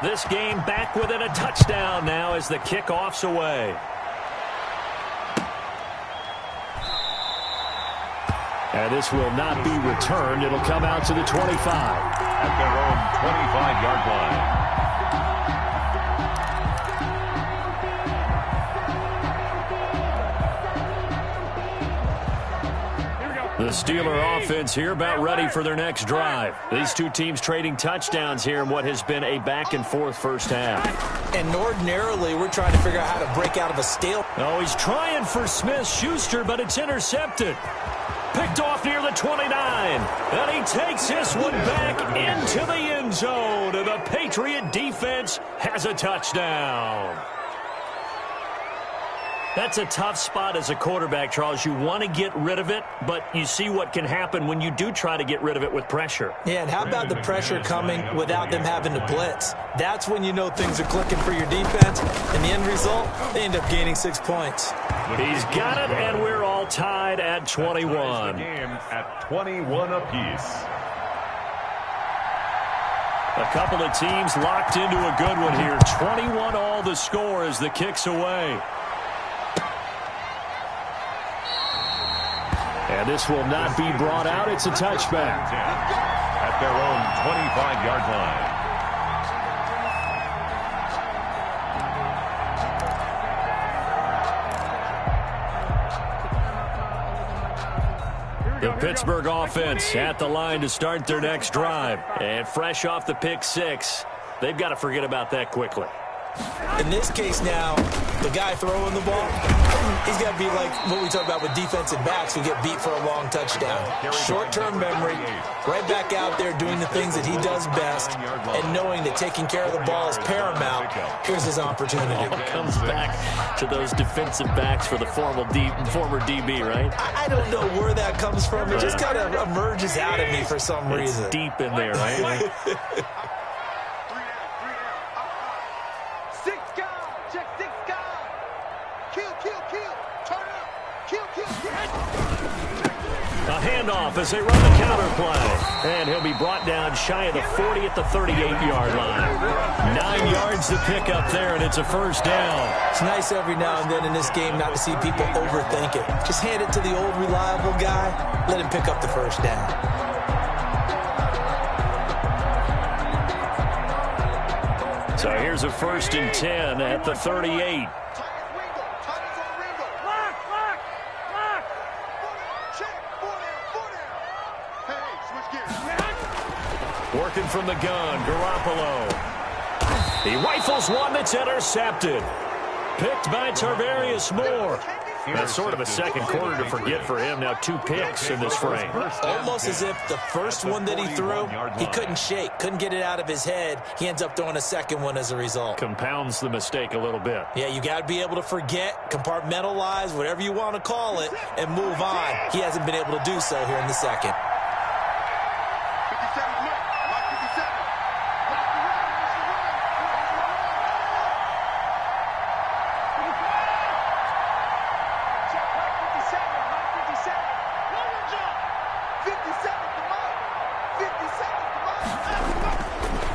This game back within a touchdown now as the kickoff's away. And this will not be returned. It'll come out to the 25. At their own 25-yard line. The Steeler offense here about ready for their next drive. These two teams trading touchdowns here in what has been a back-and-forth first half. And ordinarily, we're trying to figure out how to break out of a stale. Oh, he's trying for Smith-Schuster, but it's intercepted. Picked off near the 29. And he takes this one back into the end zone. And the Patriot defense has a touchdown. That's a tough spot as a quarterback, Charles. You want to get rid of it, but you see what can happen when you do try to get rid of it with pressure. Yeah, and how about the pressure coming without them having to blitz? That's when you know things are clicking for your defense. And the end result, they end up gaining 6 points. He's got it, and we're all tied at 21. The game at 21 apiece. A couple of teams locked into a good one here. 21 all the score as the kick's away. And this will not be brought out. It's a touchback. At their own 25-yard line. The Pittsburgh offense at the line to start their next drive. And fresh off the pick six, they've got to forget about that quickly. In this case now, the guy throwing the ball, he's got to be like what we talk about with defensive backs who get beat for a long touchdown. Short-term memory, right back out there doing the things that he does best, and knowing that taking care of the ball is paramount. Here's his opportunity. It all comes back to those defensive backs for the former DB, right? I don't know where that comes from. It just kind of emerges out of me for some reason. It's deep in there, right? A handoff as they run the counter play. And he'll be brought down shy of the 40 at the 38-yard line. 9 yards to pick up there, and it's a first down. It's nice every now and then in this game not to see people overthink it. Just hand it to the old reliable guy. Let him pick up the first down. So here's a 1st and 10 at the 38. Working from the gun, Garoppolo. He rifles one that's intercepted. Picked by Tarvarius Moore. That's sort of a second quarter to forget for him. Now 2 picks in this frame. Almost as if the first one that he threw, he couldn't shake, couldn't get it out of his head. He ends up throwing a second one as a result. Compounds the mistake a little bit. Yeah, you got to be able to forget, compartmentalize, whatever you want to call it, and move on. He hasn't been able to do so here in the second.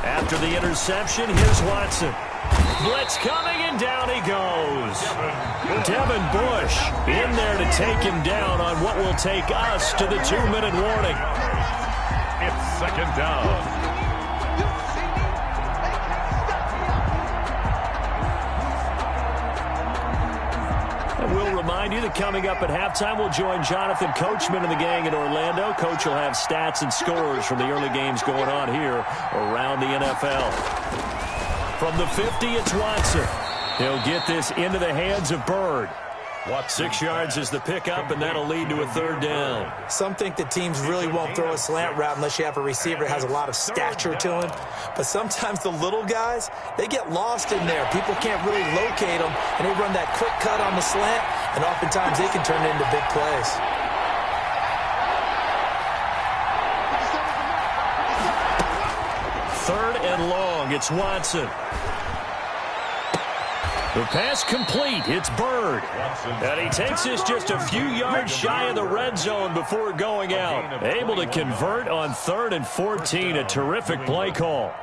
After the interception, here's Watson. Blitz coming, and down he goes. Devin Bush in there to take him down on what will take us to the 2-minute warning. It's second down. We'll remind you that coming up at halftime, we'll join Jonathan Coachman and the gang in Orlando. Coach will have stats and scores from the early games going on here around the NFL. From the 50, it's Watson. He'll get this into the hands of Bird. 6 yards is the pickup, and that'll lead to a 3rd down. Some think that teams really won't throw a slant route unless you have a receiver that has a lot of stature to him. But sometimes the little guys, they get lost in there. People can't really locate them, and they run that quick cut on the slant, and oftentimes they can turn it into big plays. Third and long, it's Watson. The pass complete. It's Bird. And he takes this just a few yards shy of the red zone before going out. Able to convert on 3rd and 14. A terrific play call.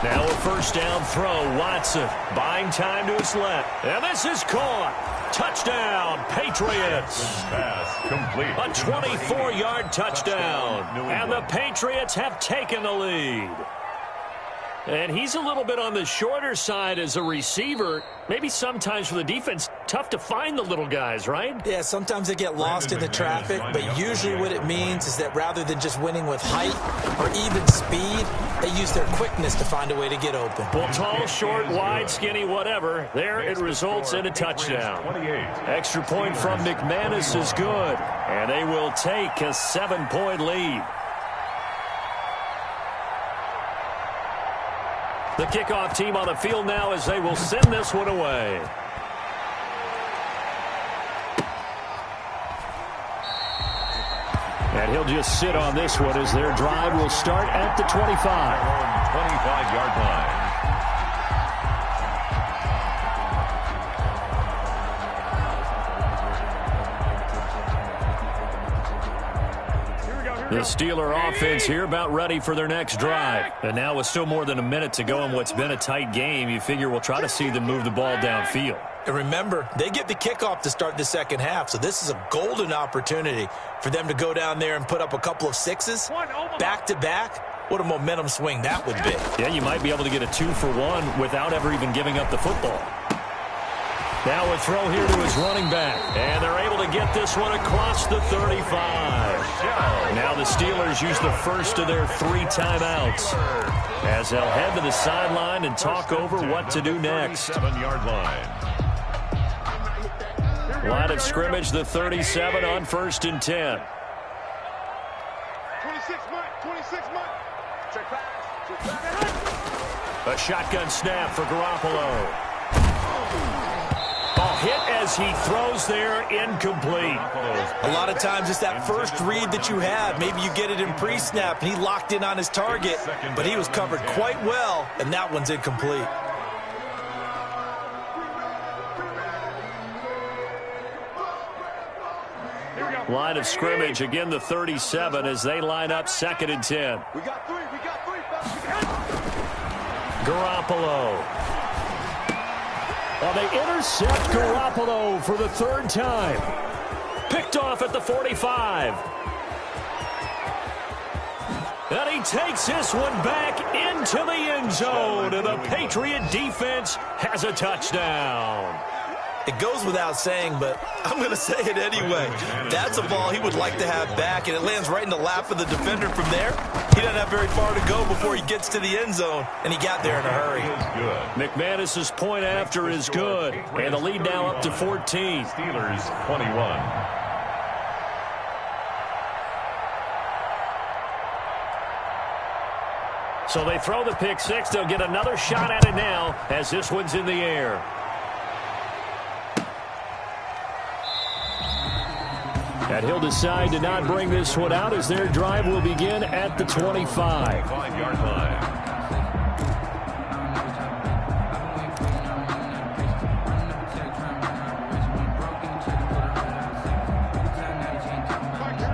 Now a first down throw. Watson buying time to his left. And this is caught. Touchdown, Patriots. Pass complete. A 24-yard touchdown. And the Patriots have taken the lead. And he's a little bit on the shorter side as a receiver. Maybe sometimes for the defense, tough to find the little guys, right? Yeah, sometimes they get lost in the traffic, but usually what it means is that rather than just winning with height or even speed, they use their quickness to find a way to get open. Well, tall, short, wide, skinny, whatever. There it results in a touchdown. Extra point from McManus is good. And they will take a 7-point lead. The kickoff team on the field now as they will send this one away. And he'll just sit on this one as their drive will start at the 25. 25-yard line. The Steeler offense here about ready for their next drive. And now with still more than a minute to go in what's been a tight game, you figure we'll try to see them move the ball downfield. And remember, they get the kickoff to start the second half, so this is a golden opportunity for them to go down there and put up a couple of sixes back-to-back. What a momentum swing that would be. Yeah, you might be able to get a 2-for-1 without ever even giving up the football. Now a throw here to his running back. And they're able to get this one across the 35. Now the Steelers use the first of their 3 timeouts as they'll head to the sideline and talk over what to do next. 7-yard line. Line of scrimmage, the 37 on 1st and 10. 26 months. Check pass. A shotgun snap for Garoppolo. Ball hit as he throws there, incomplete. A lot of times it's that first read that you have. Maybe you get it in pre-snap, and he locked in on his target, but he was covered quite well, and that one's incomplete. Line of scrimmage, again the 37 as they line up 2nd and 10. We got three. Garoppolo. Well, they intercept Garoppolo for the 3rd time. Picked off at the 45. And he takes this one back into the end zone. And the Patriot defense has a touchdown. It goes without saying, but I'm going to say it anyway. That's a ball he would like to have back, and it lands right in the lap of the defender from there. He doesn't have very far to go before he gets to the end zone, and he got there in a hurry. McManus's point after is good, and the lead now up to 14. Steelers 21. So they throw the pick six. They'll get another shot at it now as this one's in the air. And he'll decide to not bring this one out as their drive will begin at the 25. 5-yard line.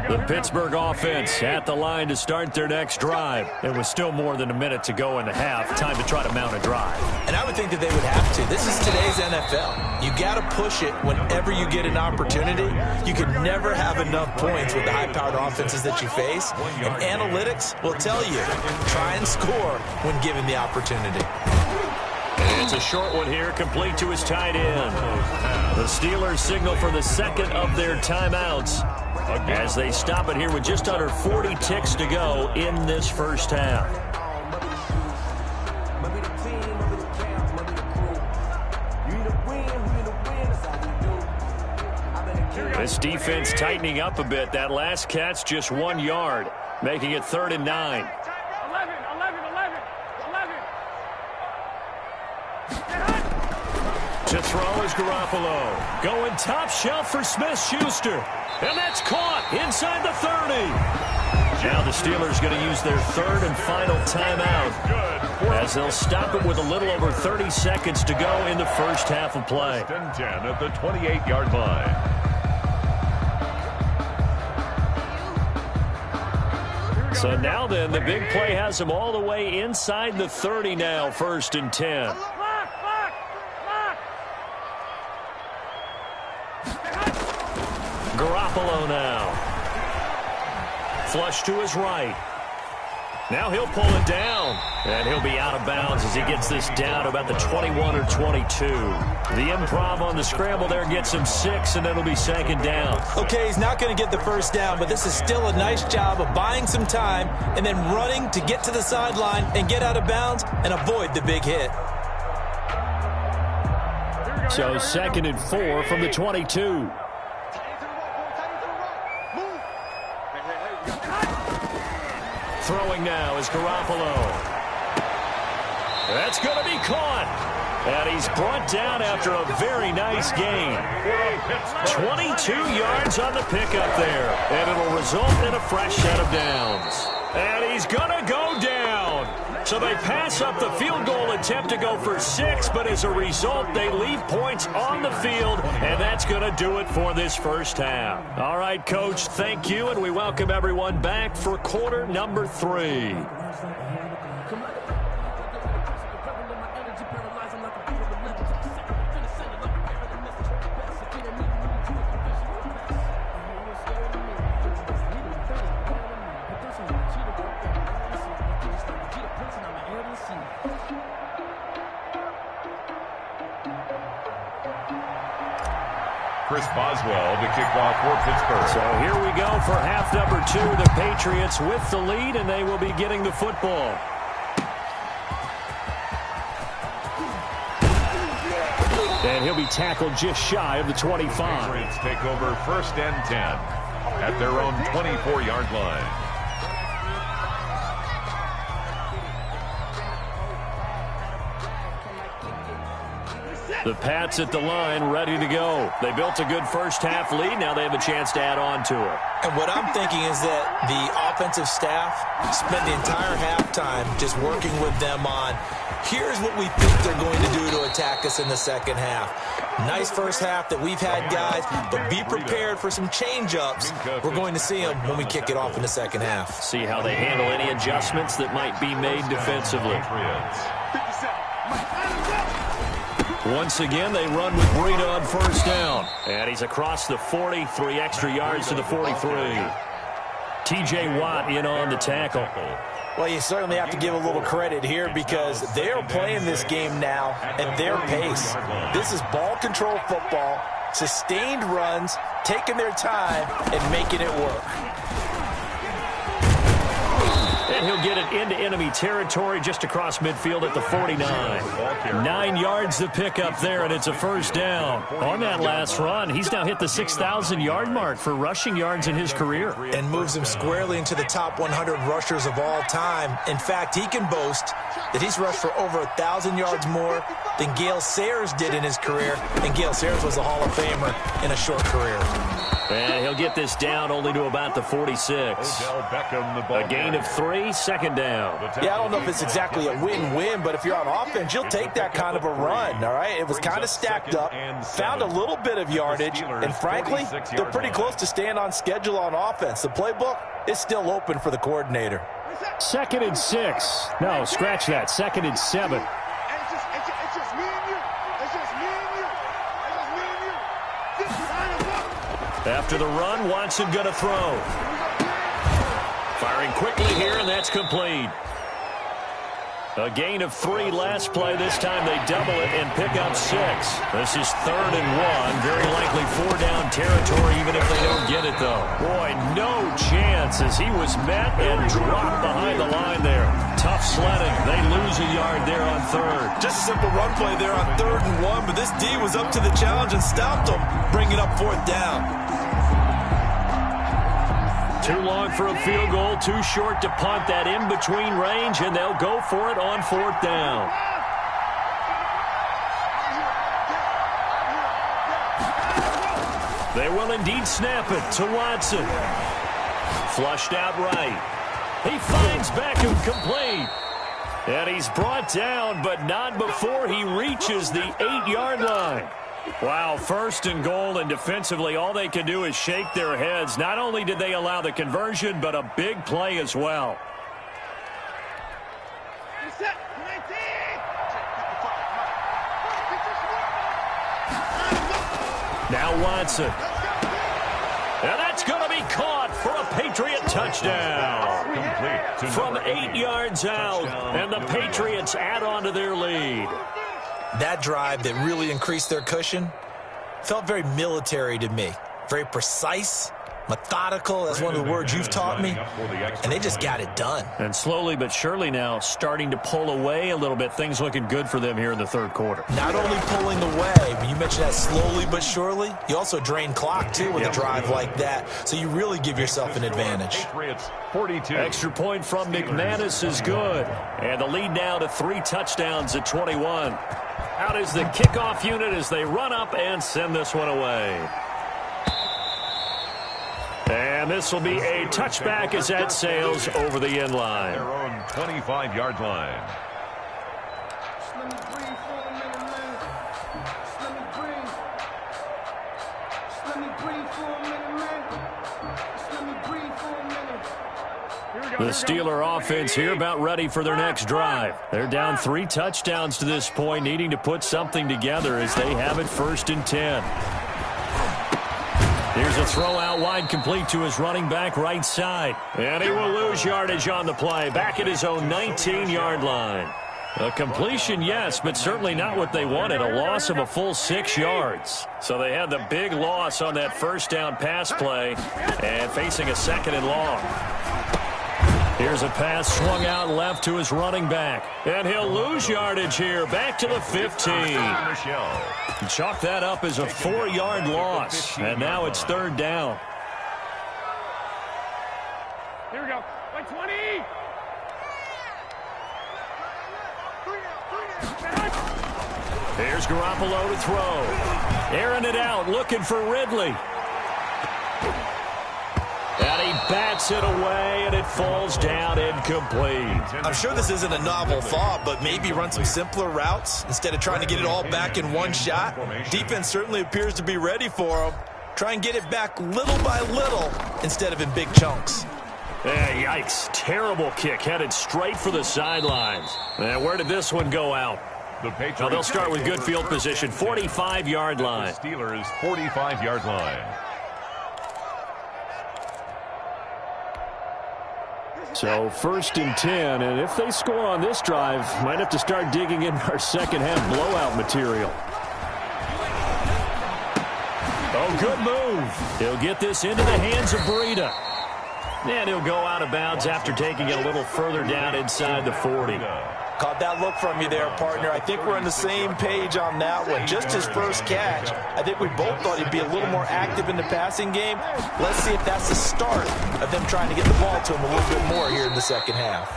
The Pittsburgh offense at the line to start their next drive. There was still more than a minute to go in the half. Time to try to mount a drive. And I would think that they would have to. This is today's NFL. You got to push it whenever you get an opportunity. You can never have enough points with the high-powered offenses that you face. And analytics will tell you, try and score when given the opportunity. And it's a short one here, complete to his tight end. The Steelers signal for the 2nd of their timeouts as they stop it here with just under 40 ticks to go in this first half. This defense tightening up a bit. That last catch just 1 yard, making it 3rd and 9. 11. To throw is Garoppolo. Going top shelf for Smith-Schuster. And that's caught inside the 30. Now the Steelers going to use their 3rd and final timeout as they'll stop it with a little over 30 seconds to go in the first half of play. 1st and 10 at the 28-yard line. So now then, the big play has them all the way inside the 30 now, 1st and 10. Garoppolo now. Flush to his right. Now he'll pull it down, and he'll be out of bounds as he gets this down about the 21 or 22. The improv on the scramble there gets him 6, and it'll be 2nd down. Okay, he's not going to get the first down, but this is still a nice job of buying some time and then running to get to the sideline and get out of bounds and avoid the big hit. So 2nd and 4 from the 22. Throwing now is Garoppolo. That's going to be caught. And he's brought down after a very nice gain. 22 yards on the pickup there. And it'll result in a fresh set of downs. And he's going to go down. So they pass up the field goal attempt to go for 6, but as a result, they leave points on the field, and that's going to do it for this first half. All right, Coach, thank you, and we welcome everyone back for quarter number 3. Chris Boswell to kick off for Pittsburgh. So here we go for half number 2. The Patriots with the lead, and they will be getting the football. And he'll be tackled just shy of the 25. Patriots take over 1st and 10 at their own 24-yard line. The Pats at the line, ready to go. They built a good first half lead. Now they have a chance to add on to it. And what I'm thinking is that the offensive staff spent the entire halftime just working with them on, here's what we think they're going to do to attack us in the second half. Nice first half that we've had, guys, but be prepared for some change-ups. We're going to see them when we kick it off in the second half. See how they handle any adjustments that might be made defensively. Once again, they run with Breida on first down. And he's across the 40, 3 extra yards to the 43. T.J. Watt in on the tackle. Well, you certainly have to give a little credit here because they're playing this game now at their pace. This is ball control football, sustained runs, taking their time, and making it work. And he'll get it into enemy territory just across midfield at the 49. 9 yards to pick up there, and it's a first down. On that last run, he's now hit the 6,000-yard mark for rushing yards in his career. And moves him squarely into the top 100 rushers of all time. In fact, he can boast that he's rushed for over 1,000 yards more than Gale Sayers did in his career. And Gale Sayers was a Hall of Famer in a short career. And he'll get this down only to about the 46. A gain of 3, 2nd down. Yeah, I don't know if it's exactly a win-win, but if you're on offense, you'll take that kind of a run, all right? It was kind of stacked up, found a little bit of yardage, and frankly, they're pretty close to staying on schedule on offense. The playbook is still open for the coordinator. 2nd and 6. No, scratch that. 2nd and 7. It's just me and you. It's just me and you. It's just me and you. Just line us up. After the run, Watson going to throw. Firing quickly here, and that's complete. A gain of 3 last play. This time they double it and pick up 6. This is 3rd and 1. Very likely 4-down territory, even if they don't get it, though. Boy, no chance as he was met and dropped behind the line there. Tough sledding. They lose a yard there on 3rd. Just a simple run play there on 3rd and 1, but this D was up to the challenge and stopped them, bringing up 4th down. Too long for a field goal, too short to punt that in-between range, and they'll go for it on 4th down. They will indeed snap it to Watson. Flushed out right. He finds Beckham complete. And he's brought down, but not before he reaches the 8-yard line. Wow, 1st and goal, and defensively all they can do is shake their heads. Not only did they allow the conversion, but a big play as well. Now Watson. And that's going to be caught for a Patriot touchdown. From 8 yards out, and the Patriots add on to their lead. That drive that really increased their cushion felt very military to me. Very precise, methodical. That's one of the words you've taught me. And they just got it done. And slowly but surely now starting to pull away a little bit. Things looking good for them here in the 3rd quarter. Not only pulling away, but you mentioned that slowly but surely. You also drain clock, too, with a drive like that. So you really give yourself an advantage. 42. Extra point from McManus is good. And the lead now to 3 touchdowns at 21. Out is the kickoff unit as they run up and send this one away. And this will be a touchback as that sails over the end line. Their own 25-yard line. The Steeler offense here about ready for their next drive. They're down 3 touchdowns to this point, needing to put something together as they have it 1st and 10. Here's a throw out wide, complete to his running back right side. And he will lose yardage on the play, back at his own 19-yard line. A completion, yes, but certainly not what they wanted, a loss of a full 6 yards. So they had the big loss on that 1st down pass play and facing a 2nd and long. Here's a pass swung out left to his running back. And he'll lose yardage here, back to the 15. Chalk that up as a 4-yard loss. And now it's 3rd down. Here we go. Like 20. Here's Garoppolo to throw. Airing it out, looking for Ridley. And he bats it away, and it falls down incomplete. I'm sure this isn't a novel thought, but maybe run some simpler routes instead of trying to get it all back in one shot. Defense certainly appears to be ready for him. Try and get it back little by little instead of in big chunks. Hey, yikes. Terrible kick, headed straight for the sidelines. And where did this one go out? Now they'll start with good field position, 45-yard line. Steelers' 45-yard line. So 1st and 10, and if they score on this drive, might have to start digging in our second-half blowout material. Oh, good move. He'll get this into the hands of Breida. And he'll go out of bounds after taking it a little further down inside the 40. Caught that look from you there, partner. I think we're on the same page on that one. Just his first catch. I think we both thought he'd be a little more active in the passing game. Let's see if that's the start of them trying to get the ball to him a little bit more here in the second half.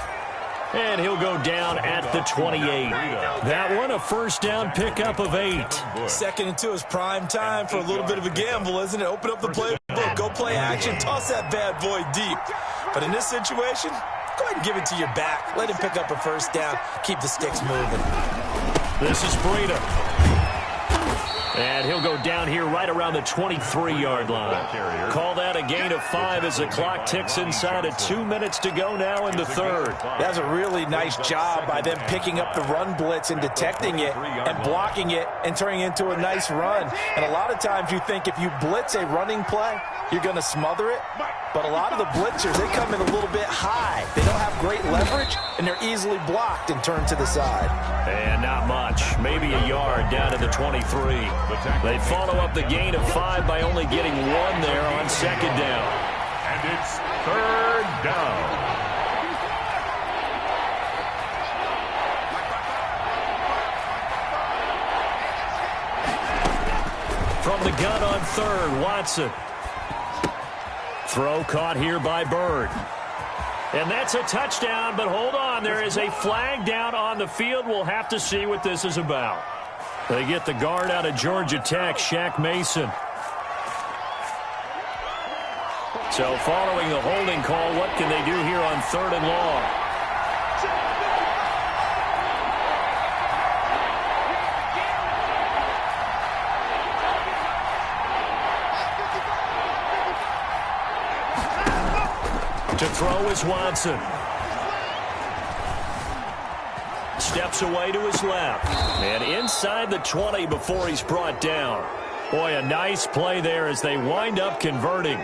And he'll go down at the 28. That one a 1st down pickup of 8. 2nd and 2 is prime time for a little bit of a gamble, isn't it? Open up the playbook, go play action, toss that bad boy deep. But in this situation, go ahead and give it to your back. Let him pick up a 1st down. Keep the sticks moving. This is Breida. And he'll go down here right around the 23-yard line. Call that a gain of 5 as the clock ticks inside of 2 minutes to go now in the 3rd. That's a really nice job by them picking up the run blitz and detecting it and blocking it and turning it into a nice run. And a lot of times you think if you blitz a running play, you're going to smother it. But a lot of the blitzers, they come in a little bit high. They don't have great leverage, and they're easily blocked and turned to the side. And not much. Maybe a yard down to the 23. They follow up the gain of 5 by only getting 1 there on 2nd down. And it's 3rd down. From the gun on 3rd, Watson. Throw caught here by Bird. And that's a touchdown, but hold on. There is a flag down on the field. We'll have to see what this is about. They get the guard out of Georgia Tech, Shaq Mason. So following the holding call, what can they do here on 3rd and long? To throw is Watson. Steps away to his left. And inside the 20 before he's brought down. Boy, a nice play there as they wind up converting.